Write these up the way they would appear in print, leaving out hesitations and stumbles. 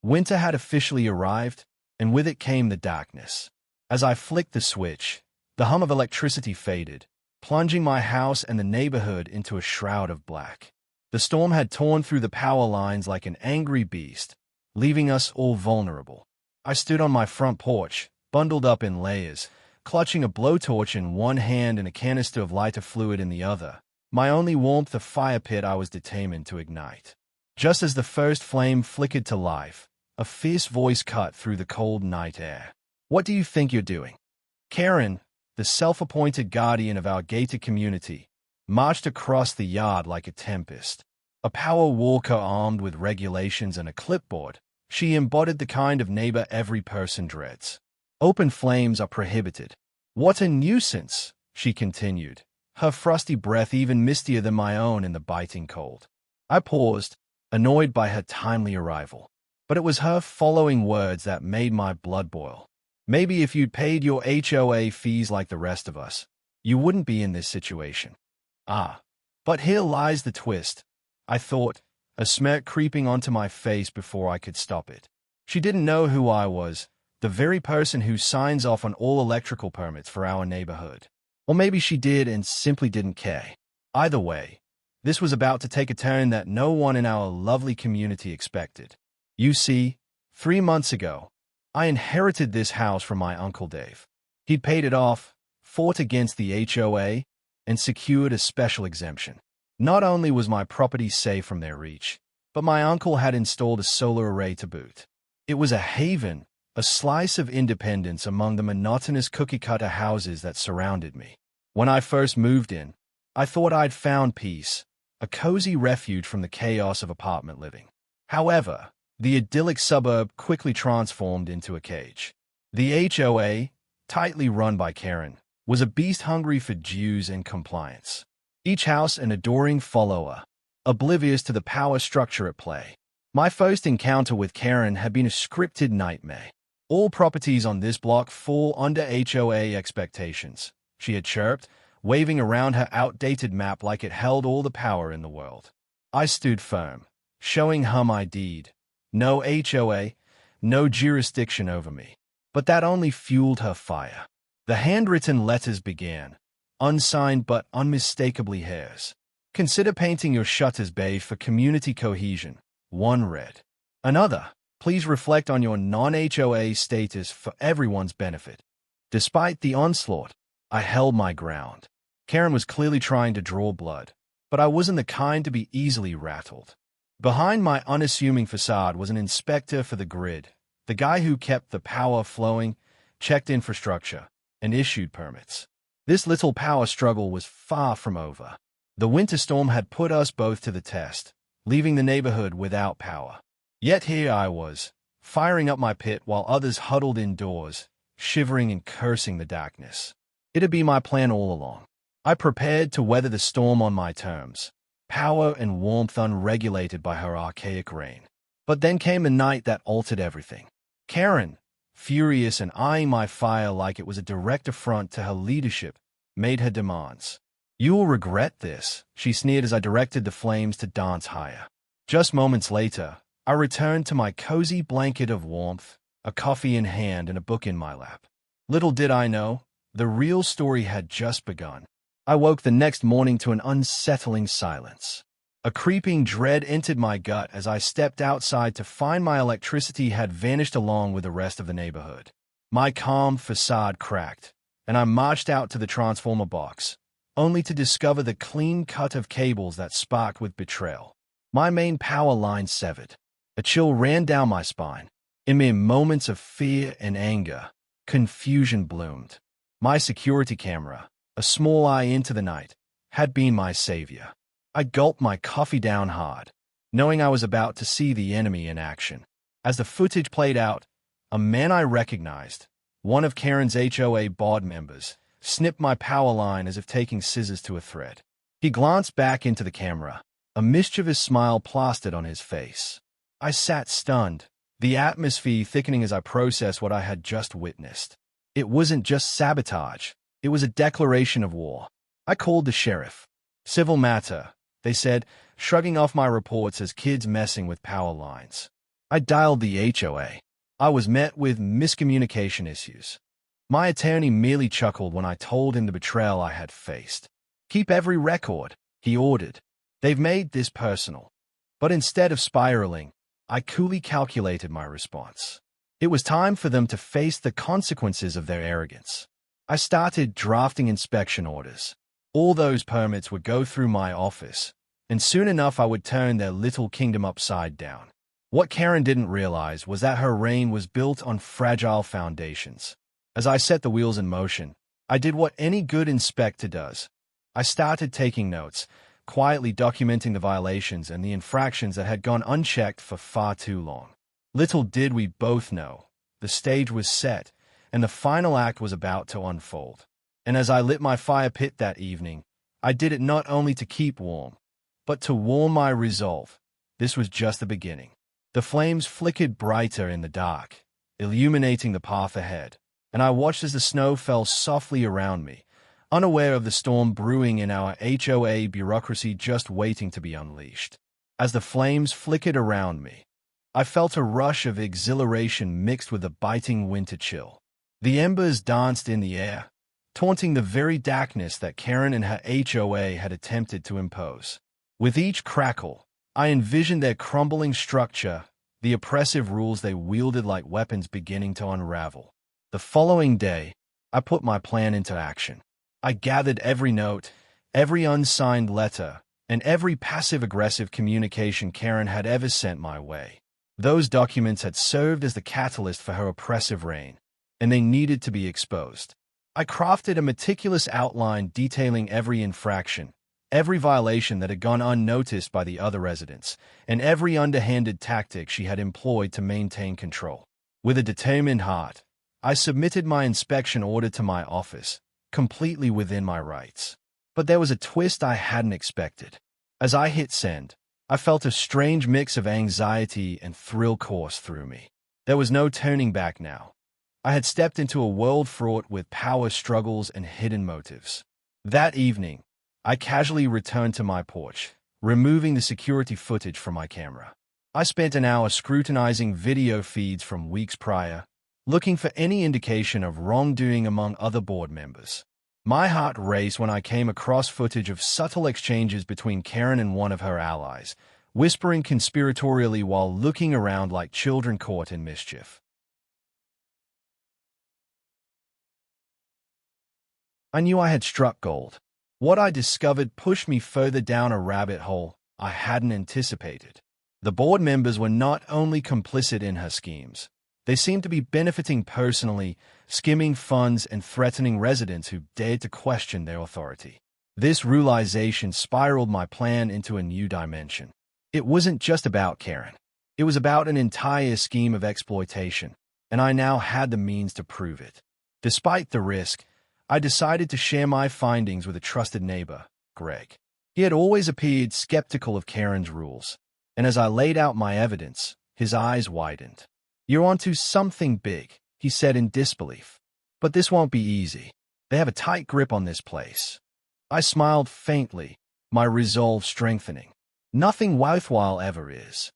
Winter had officially arrived, and with it came the darkness. As I flicked the switch, the hum of electricity faded, plunging my house and the neighborhood into a shroud of black. The storm had torn through the power lines like an angry beast, leaving us all vulnerable. I stood on my front porch, bundled up in layers, clutching a blowtorch in one hand and a canister of lighter fluid in the other, my only warmth a fire pit I was determined to ignite. Just as the first flame flickered to life, a fierce voice cut through the cold night air. "What do you think you're doing?" Karen, the self-appointed guardian of our gated community, marched across the yard like a tempest. A power walker armed with regulations and a clipboard, she embodied the kind of neighbor every person dreads. "Open flames are prohibited." "What a nuisance," she continued, her frosty breath even mistier than my own in the biting cold. I paused, annoyed by her timely arrival. But it was her following words that made my blood boil. "Maybe if you'd paid your HOA fees like the rest of us, you wouldn't be in this situation." Ah, but here lies the twist, I thought, a smirk creeping onto my face before I could stop it. She didn't know who I was, the very person who signs off on all electrical permits for our neighborhood. Or maybe she did and simply didn't care. Either way, this was about to take a turn that no one in our lovely community expected. You see, 3 months ago, I inherited this house from my Uncle Dave. He'd paid it off, fought against the HOA, and secured a special exemption. Not only was my property safe from their reach, but my uncle had installed a solar array to boot. It was a haven, a slice of independence among the monotonous cookie-cutter houses that surrounded me. When I first moved in, I thought I'd found peace, a cozy refuge from the chaos of apartment living. However, the idyllic suburb quickly transformed into a cage. The HOA, tightly run by Karen, was a beast hungry for dues and compliance. Each house an adoring follower, oblivious to the power structure at play. My first encounter with Karen had been a scripted nightmare. "All properties on this block fall under HOA expectations," she had chirped, waving around her outdated map like it held all the power in the world. I stood firm, showing her my deed. No HOA, no jurisdiction over me. But that only fueled her fire. The handwritten letters began, unsigned but unmistakably hers. "Consider painting your shutters beige for community cohesion," one read. Another, "Please reflect on your non-HOA status for everyone's benefit." Despite the onslaught, I held my ground. Karen was clearly trying to draw blood, but I wasn't the kind to be easily rattled. Behind my unassuming facade was an inspector for the grid, the guy who kept the power flowing, checked infrastructure, and issued permits. This little power struggle was far from over. The winter storm had put us both to the test, leaving the neighborhood without power. Yet here I was, firing up my pit while others huddled indoors, shivering and cursing the darkness. It had been my plan all along. I prepared to weather the storm on my terms, power and warmth unregulated by her archaic reign. But then came a night that altered everything. Karen, furious and eyeing my fire like it was a direct affront to her leadership, made her demands. "You will regret this," she sneered as I directed the flames to dance higher. Just moments later, I returned to my cozy blanket of warmth, a coffee in hand and a book in my lap. Little did I know, the real story had just begun. I woke the next morning to an unsettling silence. A creeping dread entered my gut as I stepped outside to find my electricity had vanished along with the rest of the neighborhood. My calm facade cracked, and I marched out to the transformer box, only to discover the clean cut of cables that sparked with betrayal. My main power line severed. A chill ran down my spine. In mere moments of fear and anger, confusion bloomed. My security camera, a small eye into the night, had been my savior. I gulped my coffee down hard, knowing I was about to see the enemy in action. As the footage played out, a man I recognized, one of Karen's HOA board members, snipped my power line as if taking scissors to a thread. He glanced back into the camera, a mischievous smile plastered on his face. I sat stunned, the atmosphere thickening as I processed what I had just witnessed. It wasn't just sabotage, it was a declaration of war. I called the sheriff. "Civil matter," they said, shrugging off my reports as kids messing with power lines. I dialed the HOA. I was met with miscommunication issues. My attorney merely chuckled when I told him the betrayal I had faced. Keep every record, he ordered. They've made this personal. But instead of spiraling, I coolly calculated my response. It was time for them to face the consequences of their arrogance. I started drafting inspection orders. All those permits would go through my office, and soon enough I would turn their little kingdom upside down. What Karen didn't realize was that her reign was built on fragile foundations. As I set the wheels in motion, I did what any good inspector does. I started taking notes, quietly documenting the violations and the infractions that had gone unchecked for far too long. Little did we both know, the stage was set, and the final act was about to unfold. And as I lit my fire pit that evening, I did it not only to keep warm, but to warm my resolve. This was just the beginning. The flames flickered brighter in the dark, illuminating the path ahead, and I watched as the snow fell softly around me, unaware of the storm brewing in our HOA bureaucracy just waiting to be unleashed. As the flames flickered around me, I felt a rush of exhilaration mixed with a biting winter chill. The embers danced in the air, taunting the very darkness that Karen and her HOA had attempted to impose. With each crackle, I envisioned their crumbling structure, the oppressive rules they wielded like weapons beginning to unravel. The following day, I put my plan into action. I gathered every note, every unsigned letter, and every passive-aggressive communication Karen had ever sent my way. Those documents had served as the catalyst for her oppressive reign, and they needed to be exposed. I crafted a meticulous outline detailing every infraction, every violation that had gone unnoticed by the other residents, and every underhanded tactic she had employed to maintain control. With a determined heart, I submitted my inspection order to my office, completely within my rights. But there was a twist I hadn't expected. As I hit send, I felt a strange mix of anxiety and thrill course through me. There was no turning back now. I had stepped into a world fraught with power struggles and hidden motives. That evening, I casually returned to my porch, removing the security footage from my camera. I spent an hour scrutinizing video feeds from weeks prior, looking for any indication of wrongdoing among other board members. My heart raced when I came across footage of subtle exchanges between Karen and one of her allies, whispering conspiratorially while looking around like children caught in mischief. I knew I had struck gold. What I discovered pushed me further down a rabbit hole I hadn't anticipated. The board members were not only complicit in her schemes, they seemed to be benefiting personally, skimming funds and threatening residents who dared to question their authority. This realization spiraled my plan into a new dimension. It wasn't just about Karen. It was about an entire scheme of exploitation, and I now had the means to prove it. Despite the risk, I decided to share my findings with a trusted neighbor, Greg. He had always appeared skeptical of Karen's rules, and as I laid out my evidence, his eyes widened. "You're onto something big," he said in disbelief. "But this won't be easy. They have a tight grip on this place." I smiled faintly, my resolve strengthening. Nothing worthwhile ever is.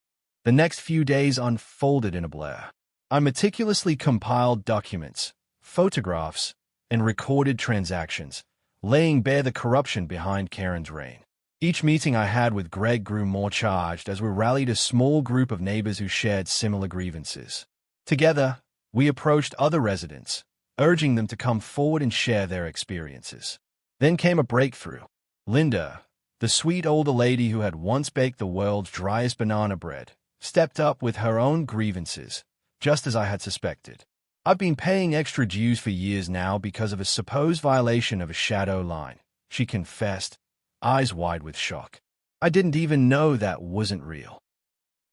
The next few days unfolded in a blur. I meticulously compiled documents, photographs, and recorded transactions, laying bare the corruption behind Karen's reign. Each meeting I had with Greg grew more charged as we rallied a small group of neighbors who shared similar grievances. Together, we approached other residents, urging them to come forward and share their experiences. Then came a breakthrough. Linda, the sweet older lady who had once baked the world's driest banana bread, stepped up with her own grievances, just as I had suspected. "I've been paying extra dues for years now because of a supposed violation of a shadow line," she confessed, eyes wide with shock. "I didn't even know that wasn't real."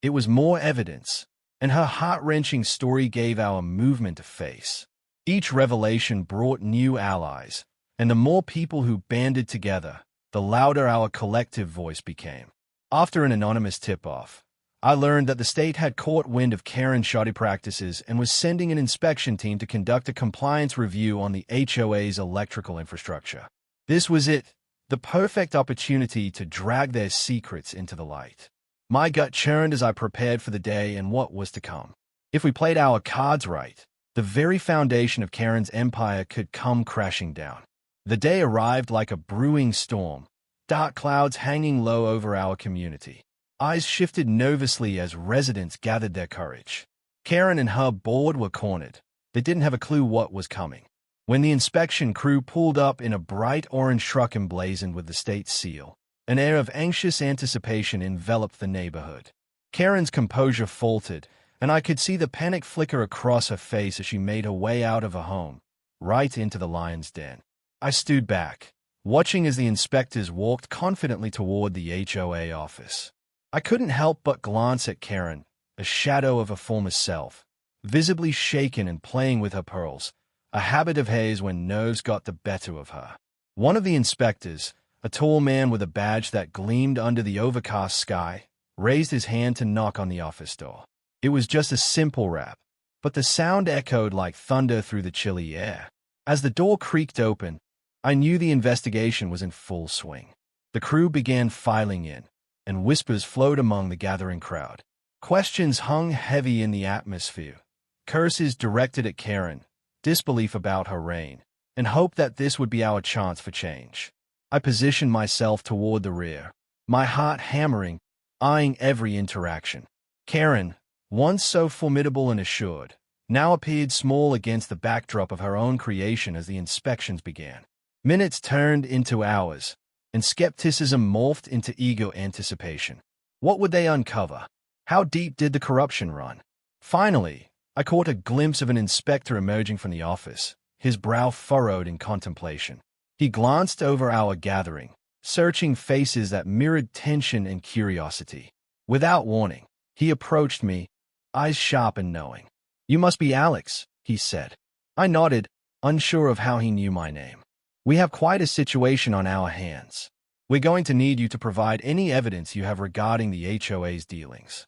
It was more evidence, and her heart-wrenching story gave our movement a face. Each revelation brought new allies, and the more people who banded together, the louder our collective voice became. After an anonymous tip-off, I learned that the state had caught wind of Karen's shoddy practices and was sending an inspection team to conduct a compliance review on the HOA's electrical infrastructure. This was it, the perfect opportunity to drag their secrets into the light. My gut churned as I prepared for the day and what was to come. If we played our cards right, the very foundation of Karen's empire could come crashing down. The day arrived like a brewing storm, dark clouds hanging low over our community. Eyes shifted nervously as residents gathered their courage. Karen and her board were cornered. They didn't have a clue what was coming. When the inspection crew pulled up in a bright orange truck emblazoned with the state seal, an air of anxious anticipation enveloped the neighborhood. Karen's composure faltered, and I could see the panic flicker across her face as she made her way out of her home, right into the lion's den. I stood back, watching as the inspectors walked confidently toward the HOA office. I couldn't help but glance at Karen, a shadow of her former self, visibly shaken and playing with her pearls, a habit of hers when nerves got the better of her. One of the inspectors, a tall man with a badge that gleamed under the overcast sky, raised his hand to knock on the office door. It was just a simple rap, but the sound echoed like thunder through the chilly air. As the door creaked open, I knew the investigation was in full swing. The crew began filing in, and whispers flowed among the gathering crowd. Questions hung heavy in the atmosphere, curses directed at Karen, disbelief about her reign, and hope that this would be our chance for change. I positioned myself toward the rear, my heart hammering, eyeing every interaction. Karen, once so formidable and assured, now appeared small against the backdrop of her own creation as the inspections began. Minutes turned into hours, and skepticism morphed into eager anticipation. What would they uncover? How deep did the corruption run? Finally, I caught a glimpse of an inspector emerging from the office, his brow furrowed in contemplation. He glanced over our gathering, searching faces that mirrored tension and curiosity. Without warning, he approached me, eyes sharp and knowing. "You must be Alex," he said. I nodded, unsure of how he knew my name. "We have quite a situation on our hands. We're going to need you to provide any evidence you have regarding the HOA's dealings."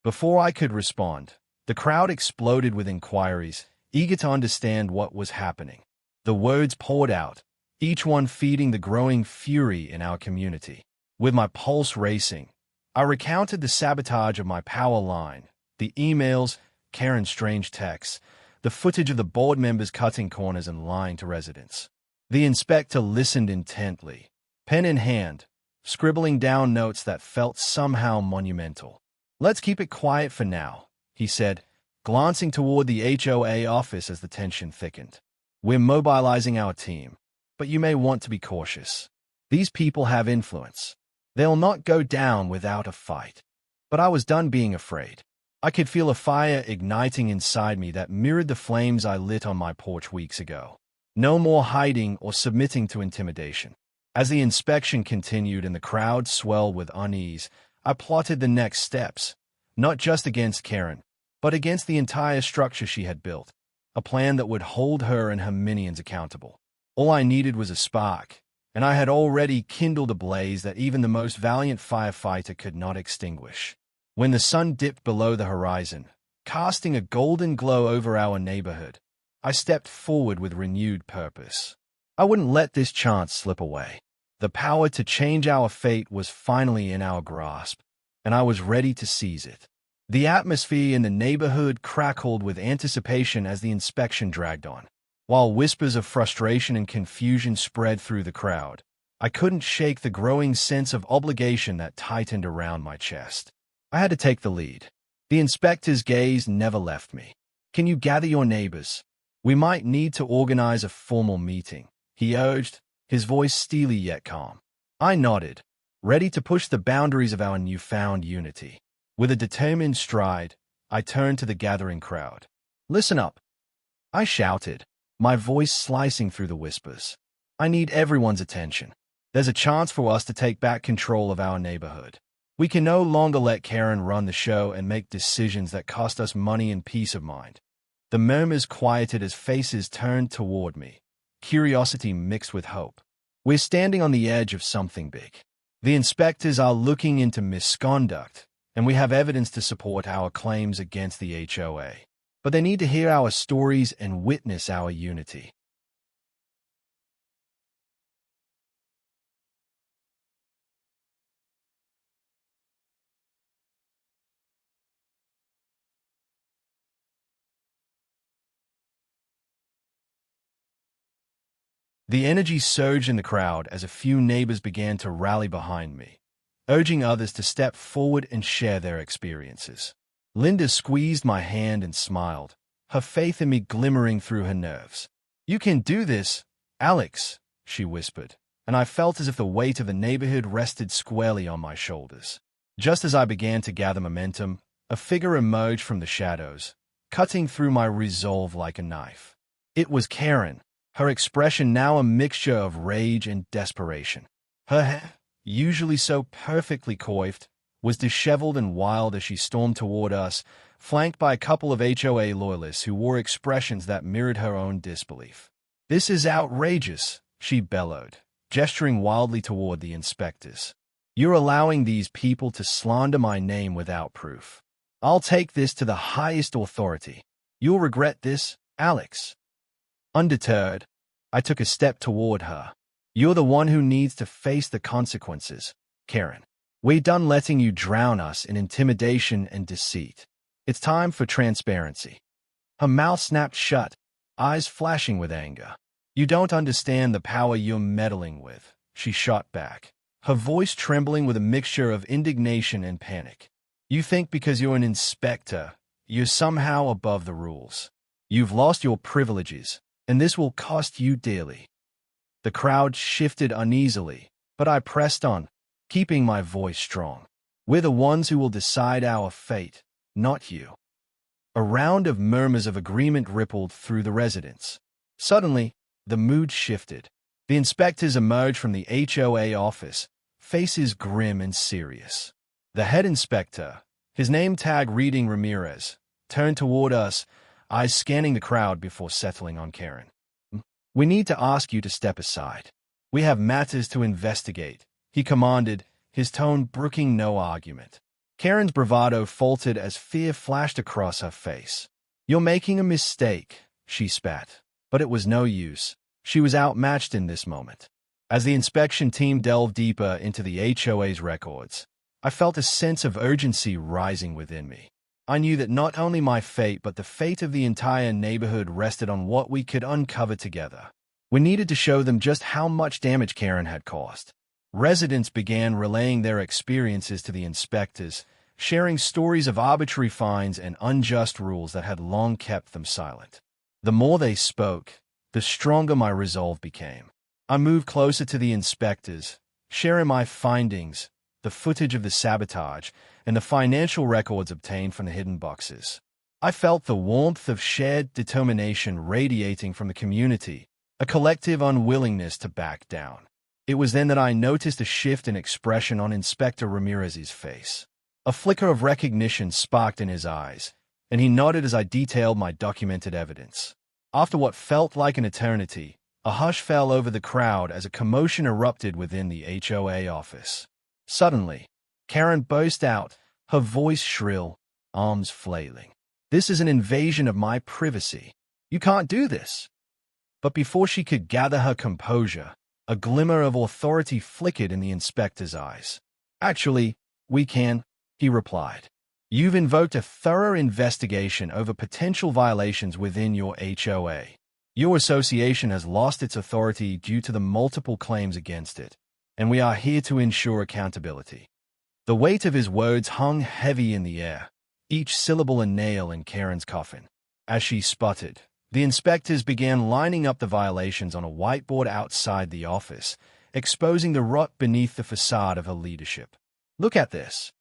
Before I could respond, the crowd exploded with inquiries, eager to understand what was happening. The words poured out, each one feeding the growing fury in our community. With my pulse racing, I recounted the sabotage of my power line, the emails, Karen's strange texts, the footage of the board members cutting corners and lying to residents. The inspector listened intently, pen in hand, scribbling down notes that felt somehow monumental. "Let's keep it quiet for now," he said, glancing toward the HOA office as the tension thickened. "We're mobilizing our team, but you may want to be cautious. These people have influence. They'll not go down without a fight." But I was done being afraid. I could feel a fire igniting inside me that mirrored the flames I lit on my porch weeks ago. No more hiding or submitting to intimidation. As the inspection continued and the crowd swelled with unease, I plotted the next steps, not just against Karen, but against the entire structure she had built, a plan that would hold her and her minions accountable. All I needed was a spark, and I had already kindled a blaze that even the most valiant firefighter could not extinguish. When the sun dipped below the horizon, casting a golden glow over our neighborhood, I stepped forward with renewed purpose. I wouldn't let this chance slip away. The power to change our fate was finally in our grasp, and I was ready to seize it. The atmosphere in the neighborhood crackled with anticipation as the inspection dragged on. While whispers of frustration and confusion spread through the crowd, I couldn't shake the growing sense of obligation that tightened around my chest. I had to take the lead. The inspector's gaze never left me. "Can you gather your neighbors? We might need to organize a formal meeting," he urged, his voice steely yet calm. I nodded, ready to push the boundaries of our newfound unity. With a determined stride, I turned to the gathering crowd. "Listen up," I shouted, my voice slicing through the whispers. "I need everyone's attention. There's a chance for us to take back control of our neighborhood. We can no longer let Karen run the show and make decisions that cost us money and peace of mind." The murmurs quieted as faces turned toward me, curiosity mixed with hope. "We're standing on the edge of something big. The inspectors are looking into misconduct, and we have evidence to support our claims against the HOA. But they need to hear our stories and witness our unity." The energy surged in the crowd as a few neighbors began to rally behind me, urging others to step forward and share their experiences. Linda squeezed my hand and smiled, her faith in me glimmering through her nerves. "You can do this, Alex," she whispered, and I felt as if the weight of the neighborhood rested squarely on my shoulders. Just as I began to gather momentum, a figure emerged from the shadows, cutting through my resolve like a knife. It was Karen, her expression now a mixture of rage and desperation. Her hair, usually so perfectly coiffed, was disheveled and wild as she stormed toward us, flanked by a couple of HOA loyalists who wore expressions that mirrored her own disbelief. "This is outrageous," she bellowed, gesturing wildly toward the inspectors. "You're allowing these people to slander my name without proof. I'll take this to the highest authority. You'll regret this, Alex." Undeterred, I took a step toward her. "You're the one who needs to face the consequences, Karen. We're done letting you drown us in intimidation and deceit. It's time for transparency." Her mouth snapped shut, eyes flashing with anger. "You don't understand the power you're meddling with," she shot back, her voice trembling with a mixture of indignation and panic. "You think because you're an inspector, you're somehow above the rules. You've lost your privileges, and this will cost you dearly." The crowd shifted uneasily, but I pressed on, keeping my voice strong. "We're the ones who will decide our fate, not you." A round of murmurs of agreement rippled through the residence. Suddenly, the mood shifted. The inspectors emerged from the HOA office, faces grim and serious. The head inspector, his name tag reading Ramirez, turned toward us, eyes scanning the crowd before settling on Karen. "We need to ask you to step aside. We have matters to investigate," he commanded, his tone brooking no argument. Karen's bravado faltered as fear flashed across her face. "You're making a mistake," she spat. But it was no use. She was outmatched in this moment. As the inspection team delved deeper into the HOA's records, I felt a sense of urgency rising within me. I knew that not only my fate but the fate of the entire neighborhood rested on what we could uncover together. We needed to show them just how much damage Karen had caused. Residents began relaying their experiences to the inspectors, sharing stories of arbitrary fines and unjust rules that had long kept them silent. The more they spoke, the stronger my resolve became. I moved closer to the inspectors, sharing my findings, the footage of the sabotage, and the financial records obtained from the hidden boxes. I felt the warmth of shared determination radiating from the community, a collective unwillingness to back down. It was then that I noticed a shift in expression on Inspector Ramirez's face. A flicker of recognition sparked in his eyes, and he nodded as I detailed my documented evidence. After what felt like an eternity, a hush fell over the crowd as a commotion erupted within the HOA office. Suddenly, Karen burst out, her voice shrill, arms flailing. "This is an invasion of my privacy. You can't do this." But before she could gather her composure, a glimmer of authority flickered in the inspector's eyes. "Actually, we can," he replied. "You've invoked a thorough investigation over potential violations within your HOA. Your association has lost its authority due to the multiple claims against it, and we are here to ensure accountability." The weight of his words hung heavy in the air, each syllable a nail in Karen's coffin. As she sputtered, the inspectors began lining up the violations on a whiteboard outside the office, exposing the rot beneath the facade of her leadership. "Look at this,"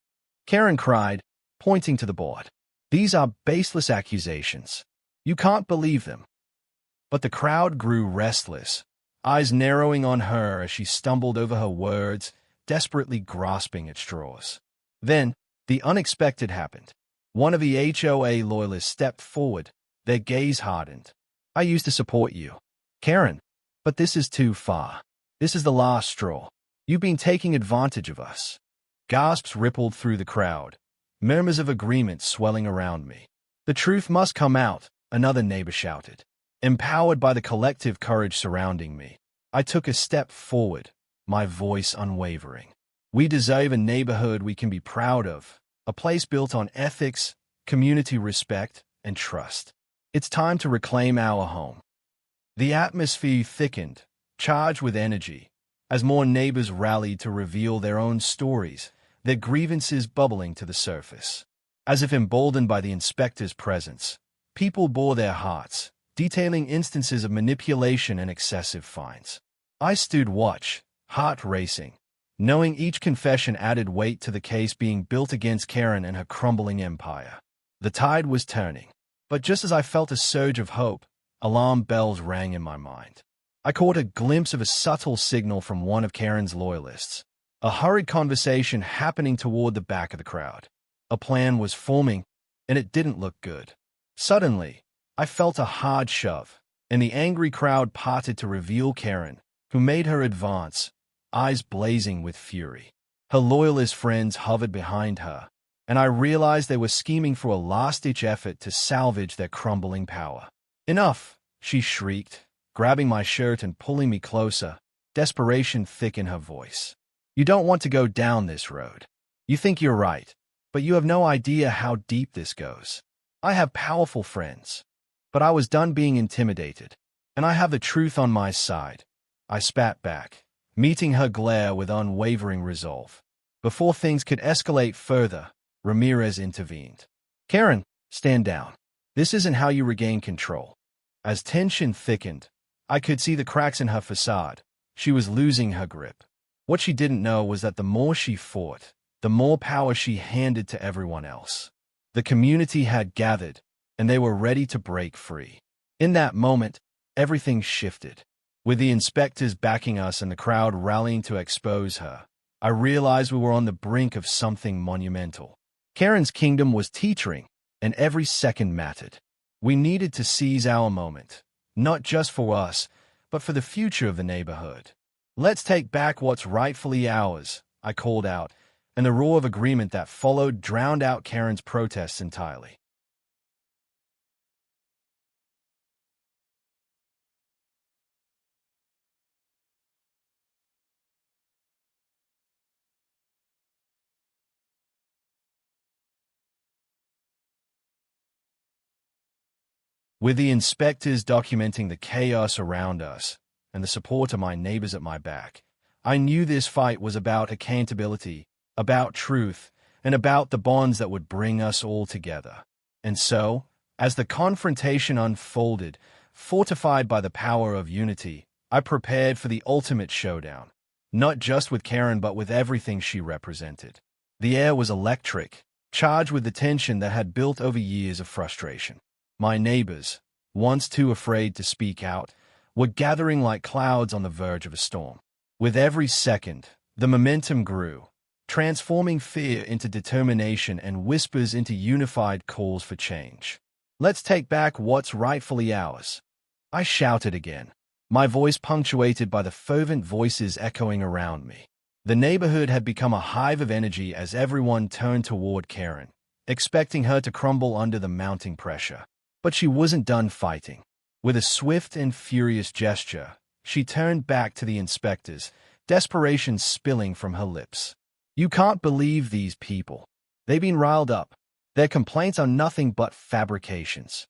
Karen cried, pointing to the board. "These are baseless accusations. You can't believe them." But the crowd grew restless, eyes narrowing on her as she stumbled over her words, desperately grasping at straws. Then, the unexpected happened. One of the HOA loyalists stepped forward, their gaze hardened. "I used to support you, Karen, but this is too far. This is the last straw. You've been taking advantage of us." Gasps rippled through the crowd, murmurs of agreement swelling around me. "The truth must come out," another neighbor shouted. Empowered by the collective courage surrounding me, I took a step forward, my voice unwavering. "We deserve a neighborhood we can be proud of, a place built on ethics, community respect, and trust. It's time to reclaim our home." The atmosphere thickened, charged with energy, as more neighbors rallied to reveal their own stories, their grievances bubbling to the surface. As if emboldened by the inspector's presence, people bore their hearts, detailing instances of manipulation and excessive fines. I stood watch, heart racing, knowing each confession added weight to the case being built against Karen and her crumbling empire. The tide was turning, but just as I felt a surge of hope, alarm bells rang in my mind. I caught a glimpse of a subtle signal from one of Karen's loyalists, a hurried conversation happening toward the back of the crowd. A plan was forming, and it didn't look good. Suddenly, I felt a hard shove, and the angry crowd parted to reveal Karen, who made her advance, eyes blazing with fury. Her loyalist friends hovered behind her, and I realized they were scheming for a last-ditch effort to salvage their crumbling power. "Enough!" she shrieked, grabbing my shirt and pulling me closer, desperation thick in her voice. "You don't want to go down this road. You think you're right, but you have no idea how deep this goes. I have powerful friends, but I was done being intimidated, and I have the truth on my side." I spat back, meeting her glare with unwavering resolve. Before things could escalate further, Ramirez intervened. "Karen, stand down. This isn't how you regain control." As tension thickened, I could see the cracks in her facade. She was losing her grip. What she didn't know was that the more she fought, the more power she handed to everyone else. The community had gathered, and they were ready to break free. In that moment, everything shifted. With the inspectors backing us and the crowd rallying to expose her, I realized we were on the brink of something monumental. Karen's kingdom was teetering, and every second mattered. We needed to seize our moment, not just for us, but for the future of the neighborhood. "Let's take back what's rightfully ours," I called out, and the roar of agreement that followed drowned out Karen's protests entirely. With the inspectors documenting the chaos around us and the support of my neighbors at my back, I knew this fight was about accountability, about truth, and about the bonds that would bring us all together. And so, as the confrontation unfolded, fortified by the power of unity, I prepared for the ultimate showdown, not just with Karen but with everything she represented. The air was electric, charged with the tension that had built over years of frustration. My neighbors, once too afraid to speak out, were gathering like clouds on the verge of a storm. With every second, the momentum grew, transforming fear into determination and whispers into unified calls for change. "Let's take back what's rightfully ours," I shouted again, my voice punctuated by the fervent voices echoing around me. The neighborhood had become a hive of energy as everyone turned toward Karen, expecting her to crumble under the mounting pressure. But she wasn't done fighting. With a swift and furious gesture, she turned back to the inspectors, desperation spilling from her lips. "You can't believe these people. They've been riled up. Their complaints are nothing but fabrications."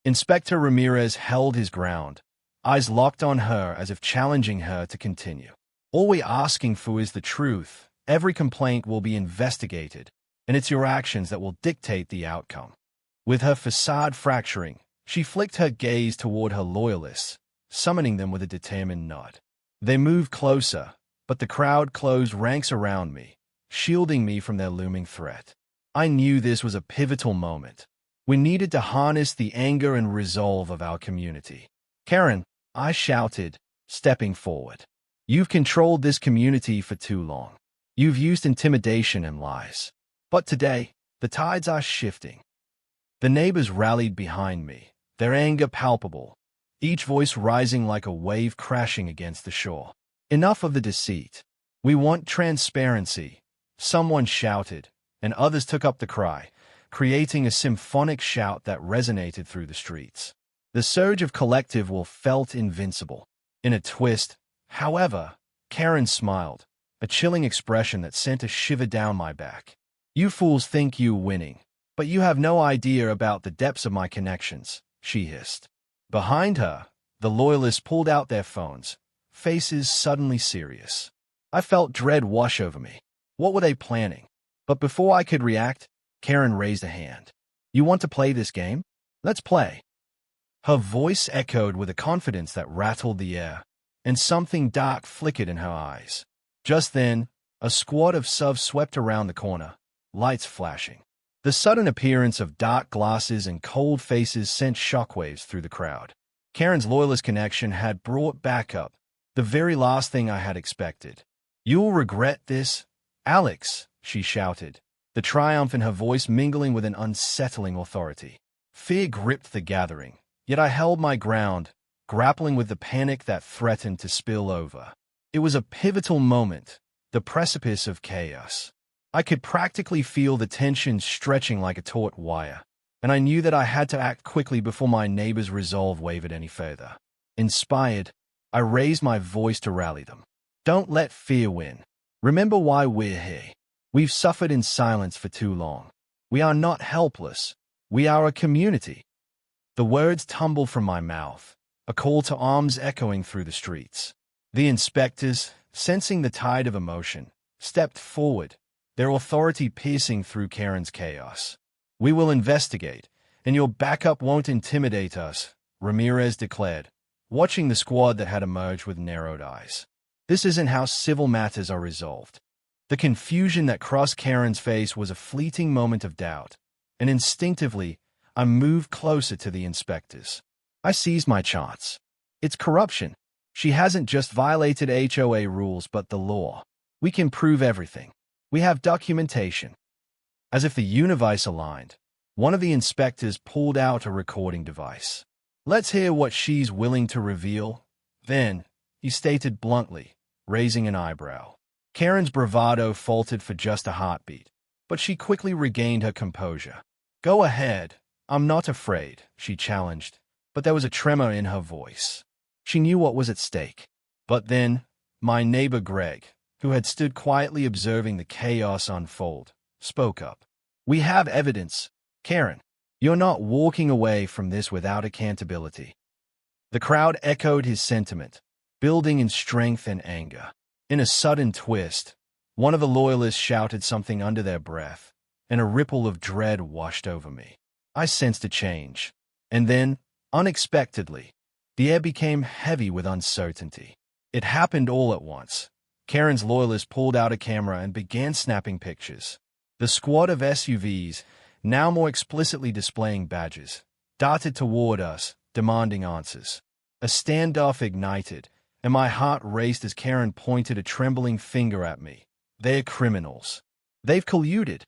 Inspector Ramirez held his ground, eyes locked on her as if challenging her to continue. "All we're asking for is the truth. Every complaint will be investigated, and it's your actions that will dictate the outcome." With her facade fracturing, she flicked her gaze toward her loyalists, summoning them with a determined nod. They moved closer, but the crowd closed ranks around me, shielding me from their looming threat. I knew this was a pivotal moment. We needed to harness the anger and resolve of our community. "Karen," I shouted, stepping forward. "You've controlled this community for too long. You've used intimidation and lies. But today, the tides are shifting." The neighbors rallied behind me, their anger palpable, each voice rising like a wave crashing against the shore. "Enough of the deceit. We want transparency," someone shouted, and others took up the cry, creating a symphonic shout that resonated through the streets. The surge of collective will felt invincible. In a twist, however, Karen smiled, a chilling expression that sent a shiver down my back. "You fools think you're winning, but you have no idea about the depths of my connections," she hissed. Behind her, the loyalists pulled out their phones, faces suddenly serious. I felt dread wash over me. What were they planning? But before I could react, Karen raised a hand. You want to play this game? Let's play. Her voice echoed with a confidence that rattled the air, and something dark flickered in her eyes. Just then, a squad of subs swept around the corner, lights flashing. The sudden appearance of dark glasses and cold faces sent shockwaves through the crowd. Karen's loyalist connection had brought backup, the very last thing I had expected. You'll regret this, Alex, she shouted, the triumph in her voice mingling with an unsettling authority. Fear gripped the gathering, yet I held my ground, grappling with the panic that threatened to spill over. It was a pivotal moment, the precipice of chaos. I could practically feel the tension stretching like a taut wire, and I knew that I had to act quickly before my neighbor's resolve wavered any further. Inspired, I raised my voice to rally them. Don't let fear win. Remember why we're here. We've suffered in silence for too long. We are not helpless. We are a community. The words tumbled from my mouth, a call to arms echoing through the streets. The inspectors, sensing the tide of emotion, stepped forward, their authority piercing through Karen's chaos. We will investigate, and your backup won't intimidate us, Ramirez declared, watching the squad that had emerged with narrowed eyes. This isn't how civil matters are resolved. The confusion that crossed Karen's face was a fleeting moment of doubt, and instinctively, I moved closer to the inspectors. I seized my chance. It's corruption. She hasn't just violated HOA rules but the law. We can prove everything. We have documentation. As if the universe aligned, one of the inspectors pulled out a recording device. Let's hear what she's willing to reveal. Then, he stated bluntly, raising an eyebrow. Karen's bravado faltered for just a heartbeat, but she quickly regained her composure. Go ahead. I'm not afraid, she challenged, but there was a tremor in her voice. She knew what was at stake. But then, my neighbor Greg, who had stood quietly observing the chaos unfold, spoke up. We have evidence, Karen. You're not walking away from this without accountability. The crowd echoed his sentiment, building in strength and anger. In a sudden twist, one of the loyalists shouted something under their breath, and a ripple of dread washed over me. I sensed a change, and then, unexpectedly, the air became heavy with uncertainty. It happened all at once. Karen's loyalist pulled out a camera and began snapping pictures. The squad of SUVs, now more explicitly displaying badges, darted toward us, demanding answers. A standoff ignited, and my heart raced as Karen pointed a trembling finger at me. They're criminals. They've colluded.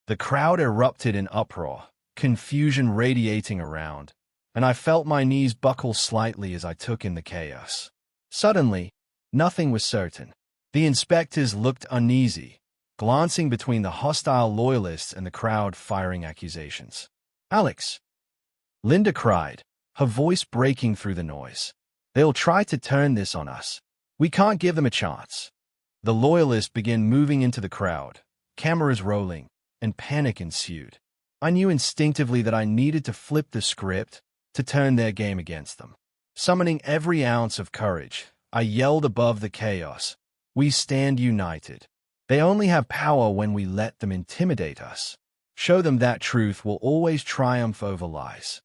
The crowd erupted in uproar, confusion radiating around, and I felt my knees buckle slightly as I took in the chaos. Suddenly, nothing was certain. The inspectors looked uneasy, glancing between the hostile loyalists and the crowd firing accusations. Alex! Linda cried, her voice breaking through the noise. They'll try to turn this on us. We can't give them a chance. The loyalists began moving into the crowd, cameras rolling, and panic ensued. I knew instinctively that I needed to flip the script to turn their game against them. Summoning every ounce of courage, I yelled above the chaos. We stand united. They only have power when we let them intimidate us. Show them that truth will always triumph over lies.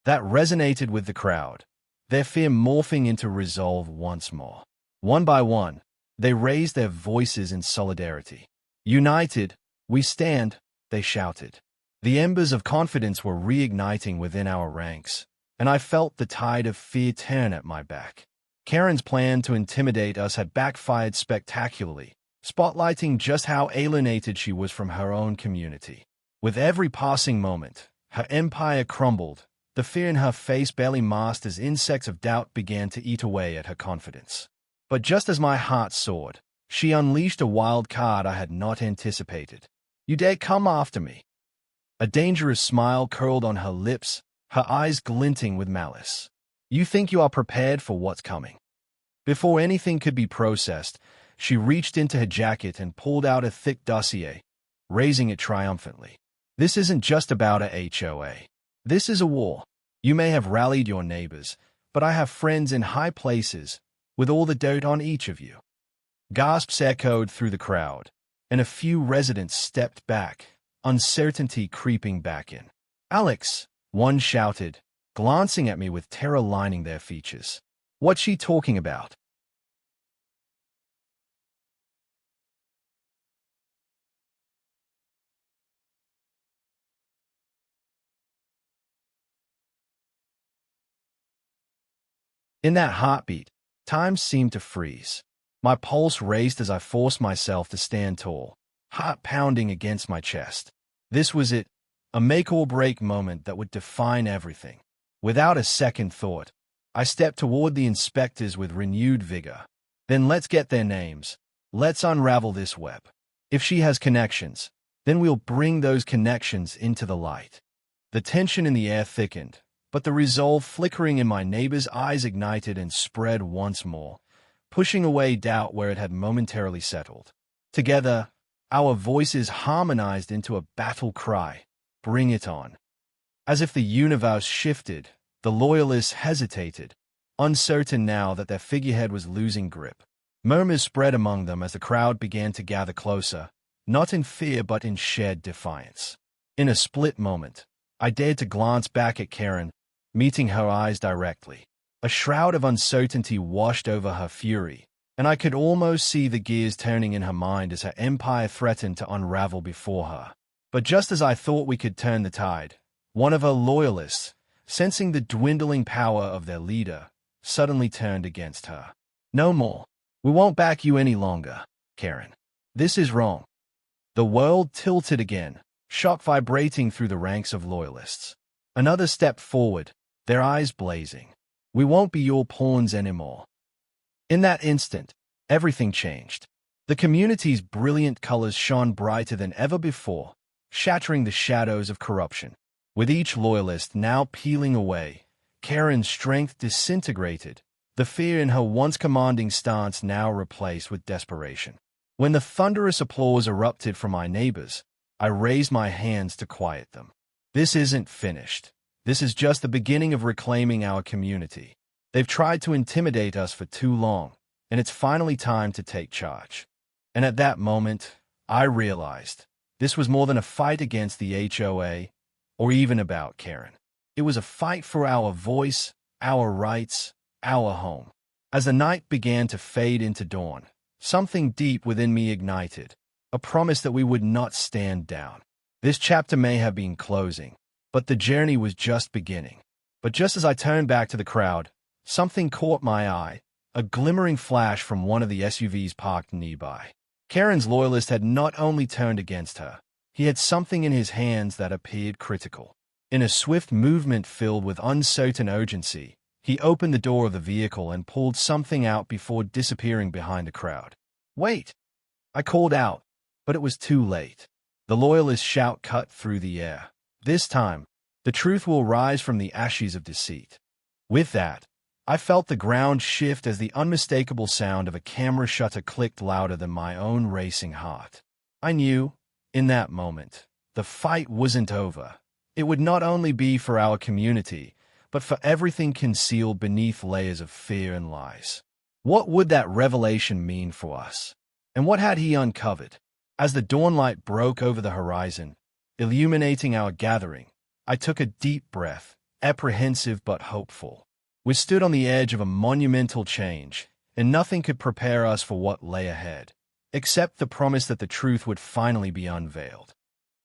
That resonated with the crowd, their fear morphing into resolve once more. One by one, they raised their voices in solidarity. United, we stand, they shouted. The embers of confidence were reigniting within our ranks, and I felt the tide of fear turn at my back. Karen's plan to intimidate us had backfired spectacularly, spotlighting just how alienated she was from her own community. With every passing moment, her empire crumbled, the fear in her face barely masked as insects of doubt began to eat away at her confidence. But just as my heart soared, she unleashed a wild card I had not anticipated. You dare come after me? A dangerous smile curled on her lips, her eyes glinting with malice. You think you are prepared for what's coming? Before anything could be processed, she reached into her jacket and pulled out a thick dossier, raising it triumphantly. This isn't just about a HOA. This is a war. You may have rallied your neighbors, but I have friends in high places with all the dirt on each of you." Gasps echoed through the crowd, and a few residents stepped back, uncertainty creeping back in. "Alex," one shouted, glancing at me with terror lining their features. "What's she talking about?" In that heartbeat, time seemed to freeze. My pulse raced as I forced myself to stand tall, heart pounding against my chest. This was it, a make-or-break moment that would define everything. Without a second thought, I stepped toward the inspectors with renewed vigor. "Then let's get their names. Let's unravel this web. If she has connections, then we'll bring those connections into the light." The tension in the air thickened, but the resolve flickering in my neighbor's eyes ignited and spread once more, pushing away doubt where it had momentarily settled. Together, our voices harmonized into a battle cry, "Bring it on." As if the universe shifted, the loyalists hesitated, uncertain now that their figurehead was losing grip. Murmurs spread among them as the crowd began to gather closer, not in fear but in shared defiance. In a split moment, I dared to glance back at Karen, meeting her eyes directly. A shroud of uncertainty washed over her fury, and I could almost see the gears turning in her mind as her empire threatened to unravel before her. But just as I thought we could turn the tide, one of her loyalists, sensing the dwindling power of their leader, suddenly turned against her. "No more. We won't back you any longer, Karen. This is wrong." The world tilted again, shock vibrating through the ranks of loyalists. Another stepped forward, their eyes blazing. "We won't be your pawns anymore." In that instant, everything changed. The community's brilliant colors shone brighter than ever before, shattering the shadows of corruption. With each loyalist now peeling away, Karen's strength disintegrated, the fear in her once commanding stance now replaced with desperation. When the thunderous applause erupted from my neighbors, I raised my hands to quiet them. This isn't finished. This is just the beginning of reclaiming our community. They've tried to intimidate us for too long, and it's finally time to take charge. And at that moment, I realized this was more than a fight against the HOA or even about Karen. It was a fight for our voice, our rights, our home. As the night began to fade into dawn, something deep within me ignited, a promise that we would not stand down. This chapter may have been closing, but the journey was just beginning. But just as I turned back to the crowd, something caught my eye, a glimmering flash from one of the SUVs parked nearby. Karen's loyalist had not only turned against her, he had something in his hands that appeared critical. In a swift movement filled with uncertain urgency, he opened the door of the vehicle and pulled something out before disappearing behind the crowd. "Wait!" I called out, but it was too late. The loyalist's shout cut through the air. "This time, the truth will rise from the ashes of deceit." With that, I felt the ground shift as the unmistakable sound of a camera shutter clicked louder than my own racing heart. I knew, in that moment, the fight wasn't over. It would not only be for our community, but for everything concealed beneath layers of fear and lies. What would that revelation mean for us? And what had he uncovered? As the dawnlight broke over the horizon, illuminating our gathering, I took a deep breath, apprehensive but hopeful. We stood on the edge of a monumental change, and nothing could prepare us for what lay ahead, except the promise that the truth would finally be unveiled.